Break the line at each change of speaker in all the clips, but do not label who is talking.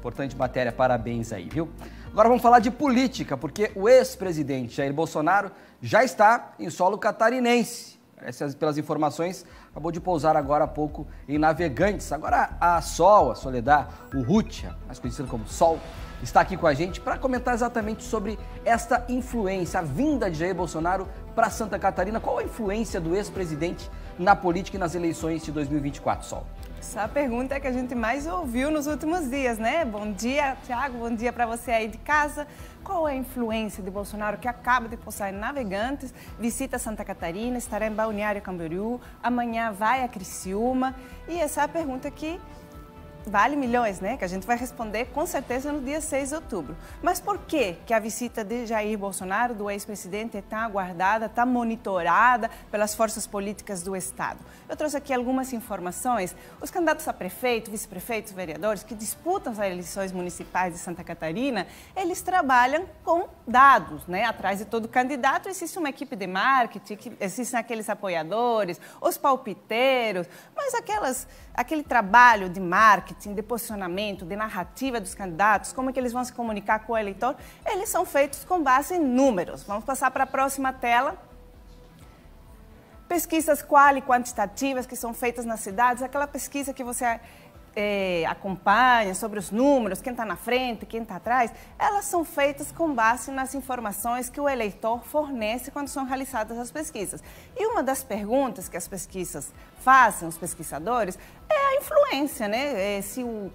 Importante matéria, parabéns aí, viu? Agora vamos falar de política, porque o ex-presidente Jair Bolsonaro já está em solo catarinense. Pelas informações, acabou de pousar agora há pouco em Navegantes. Agora a Sol, a Soledad Urrutia, mais conhecida como Sol, está aqui com a gente para comentar exatamente sobre esta influência, a vinda de Jair Bolsonaro para Santa Catarina. Qual a influência do ex-presidente na política e nas eleições de 2024, Sol?
Essa pergunta é que a gente mais ouviu nos últimos dias, né? Bom dia, Thiago, bom dia para você aí de casa. Qual é a influência de Bolsonaro, que acaba de pousar em Navegantes, visita Santa Catarina, estará em Balneário Camboriú, amanhã vai a Criciúma? E essa é a pergunta que vale milhões, né? Que a gente vai responder com certeza no dia 6 de outubro. Mas por que a visita de Jair Bolsonaro, do ex-presidente, é tão aguardada, tão monitorada pelas forças políticas do Estado? Eu trouxe aqui algumas informações. Os candidatos a prefeito, vice-prefeitos, vereadores que disputam as eleições municipais de Santa Catarina, eles trabalham com dados, né? Atrás de todo candidato existe uma equipe de marketing, existem aqueles apoiadores, os palpiteiros, mas aquele trabalho de marketing, de posicionamento, de narrativa dos candidatos, como é que eles vão se comunicar com o eleitor, eles são feitos com base em números. Vamos passar para a próxima tela. Pesquisas quali quantitativas que são feitas nas cidades, aquela pesquisa que você acompanha sobre os números, quem está na frente, quem está atrás, elas são feitas com base nas informações que o eleitor fornece quando são realizadas as pesquisas. E uma das perguntas que as pesquisas fazem, os pesquisadores, é a influência, né? Se o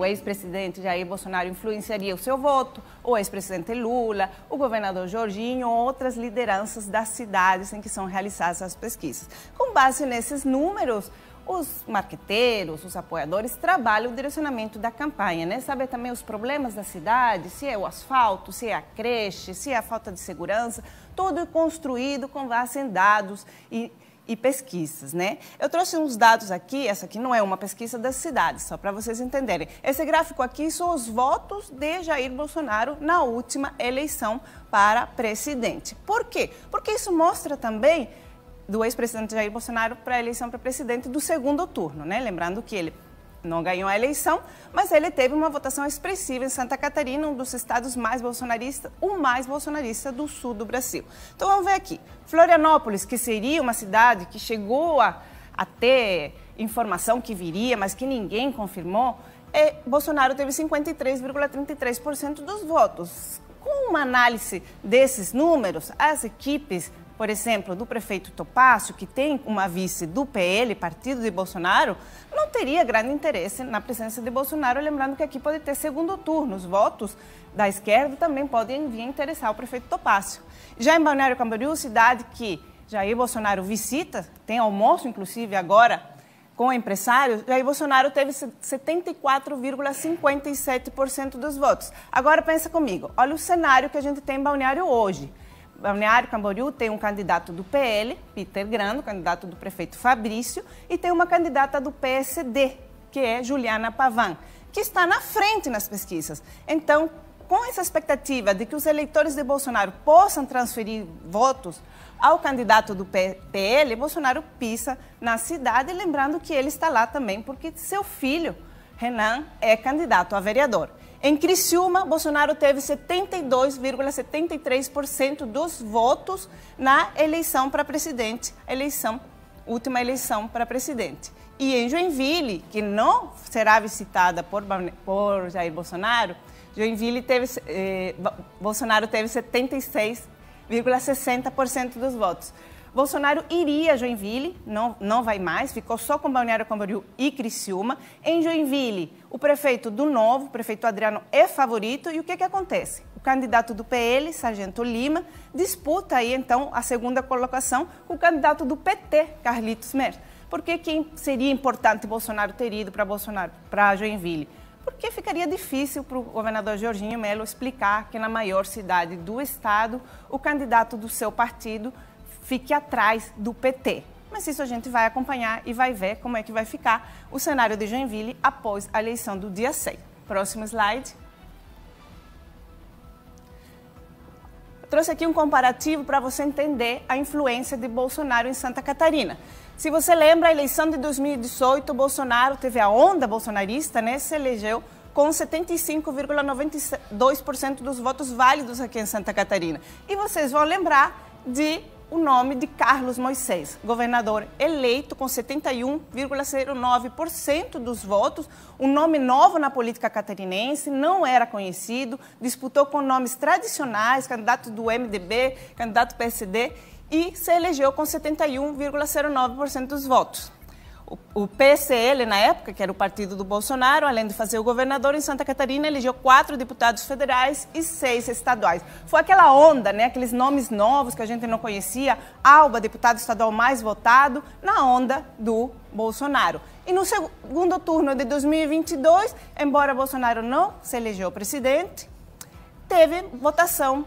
ex-presidente Jair Bolsonaro influenciaria o seu voto, o ex-presidente Lula, o governador Jorginho, outras lideranças das cidades em que são realizadas as pesquisas. Com base nesses números, os marqueteiros, os apoiadores trabalham o direcionamento da campanha, né? Saber também os problemas da cidade, se é o asfalto, se é a creche, se é a falta de segurança, tudo construído com base em dados e pesquisas, né? Eu trouxe uns dados aqui, essa aqui não é uma pesquisa das cidades, só para vocês entenderem. Esse gráfico aqui são os votos de Jair Bolsonaro na última eleição para presidente. Por quê? Porque isso mostra também do ex-presidente Jair Bolsonaro para a eleição para presidente do segundo turno, né? Lembrando que ele não ganhou a eleição, mas ele teve uma votação expressiva em Santa Catarina, um dos estados mais bolsonaristas, o mais bolsonarista do sul do Brasil. Então vamos ver aqui. Florianópolis, que seria uma cidade que chegou a ter informação que viria, mas que ninguém confirmou, Bolsonaro teve 53,33% dos votos. Com uma análise desses números, as equipes, por exemplo, do prefeito Topácio, que tem uma vice do PL, partido de Bolsonaro, não teria grande interesse na presença de Bolsonaro, lembrando que aqui pode ter segundo turno. Os votos da esquerda também podem vir a interessar o prefeito Topácio. Já em Balneário Camboriú, cidade que Jair Bolsonaro visita, tem almoço, inclusive, agora com empresários, Jair Bolsonaro teve 74,57% dos votos. Agora pensa comigo, olha o cenário que a gente tem em Balneário hoje. Balneário Camboriú tem um candidato do PL, Peter Grando, candidato do prefeito Fabrício, e tem uma candidata do PSD, que é Juliana Pavan, que está na frente nas pesquisas. Então, com essa expectativa de que os eleitores de Bolsonaro possam transferir votos ao candidato do PL, Bolsonaro pisa na cidade, lembrando que ele está lá também porque seu filho, Renan, é candidato a vereador. Em Criciúma, Bolsonaro teve 72,73% dos votos na eleição para presidente, última eleição para presidente. E em Joinville, que não será visitada por Jair Bolsonaro, Bolsonaro teve 76,60% dos votos. Bolsonaro iria a Joinville, não vai mais, ficou só com Balneário Camboriú e Criciúma. Em Joinville, o prefeito do Novo, o prefeito Adriano, é favorito. E o que acontece? O candidato do PL, Sargento Lima, disputa aí, então, a segunda colocação com o candidato do PT, Carlitos Mer. Por que seria importante Bolsonaro ter ido para Joinville? Porque ficaria difícil para o governador Jorginho Melo explicar que na maior cidade do estado, o candidato do seu partido fique atrás do PT. Mas isso a gente vai acompanhar e vai ver como é que vai ficar o cenário de Joinville após a eleição do dia 6. Próximo slide. Eu trouxe aqui um comparativo para você entender a influência de Bolsonaro em Santa Catarina. Se você lembra, a eleição de 2018, Bolsonaro teve a onda bolsonarista, né? Se elegeu com 75,92% dos votos válidos aqui em Santa Catarina. E vocês vão lembrar o nome de Carlos Moisés, governador eleito com 71,09% dos votos, um nome novo na política catarinense, não era conhecido, disputou com nomes tradicionais, candidato do MDB, candidato do PSD, e se elegeu com 71,09% dos votos. O PSL, na época, que era o partido do Bolsonaro, além de fazer o governador em Santa Catarina, elegeu 4 deputados federais e 6 estaduais. Foi aquela onda, né? Aqueles nomes novos que a gente não conhecia. Alba, deputado estadual mais votado, na onda do Bolsonaro. E no segundo turno de 2022, embora Bolsonaro não se elegeu presidente, teve votação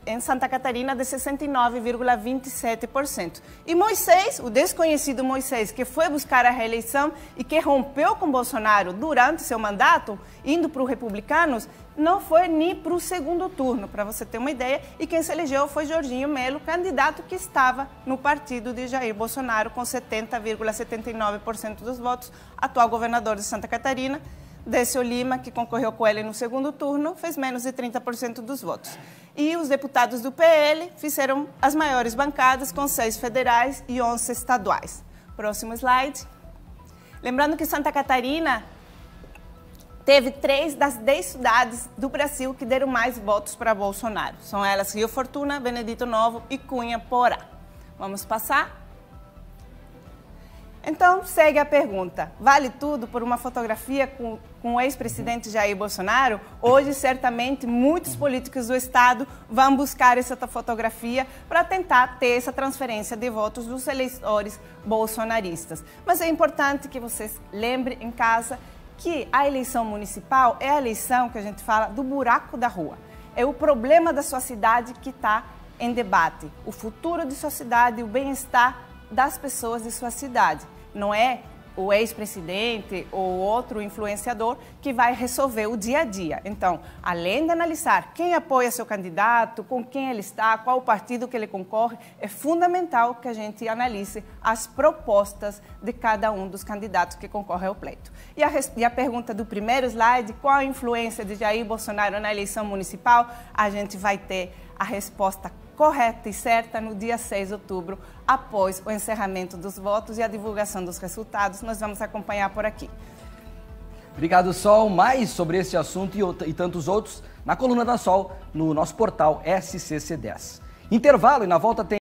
em Santa Catarina de 69,27%. E Moisés, o desconhecido Moisés, que foi buscar a reeleição e que rompeu com Bolsonaro durante seu mandato, indo para os republicanos, não foi nem para o segundo turno, para você ter uma ideia, e quem se elegeu foi Jorginho Melo, candidato que estava no partido de Jair Bolsonaro, com 70,79% dos votos, atual governador de Santa Catarina. Décio Lima, que concorreu com ele no segundo turno, fez menos de 30% dos votos. E os deputados do PL fizeram as maiores bancadas, com 6 federais e 11 estaduais. Próximo slide. Lembrando que Santa Catarina teve 3 das 10 cidades do Brasil que deram mais votos para Bolsonaro. São elas Rio Fortuna, Benedito Novo e Cunha Porã. Vamos passar? Então, segue a pergunta. Vale tudo por uma fotografia com o ex-presidente Jair Bolsonaro? Hoje, certamente, muitos políticos do Estado vão buscar essa fotografia para tentar ter essa transferência de votos dos eleitores bolsonaristas. Mas é importante que vocês lembrem em casa que a eleição municipal é a eleição que a gente fala do buraco da rua. É o problema da sua cidade que está em debate. O futuro de sua cidade, o bem-estar das pessoas de sua cidade. Não é o ex-presidente ou outro influenciador que vai resolver o dia a dia. Então, além de analisar quem apoia seu candidato, com quem ele está, qual o partido que ele concorre, é fundamental que a gente analise as propostas de cada um dos candidatos que concorrem ao pleito. E a pergunta do primeiro slide, qual a influência de Jair Bolsonaro na eleição municipal? A gente vai ter a resposta correta e certa no dia 6 de outubro, após o encerramento dos votos e a divulgação dos resultados. Nós vamos acompanhar por aqui.
Obrigado, Sol. Mais sobre esse assunto e tantos outros na coluna da Sol, no nosso portal SCC10. Intervalo e na volta tem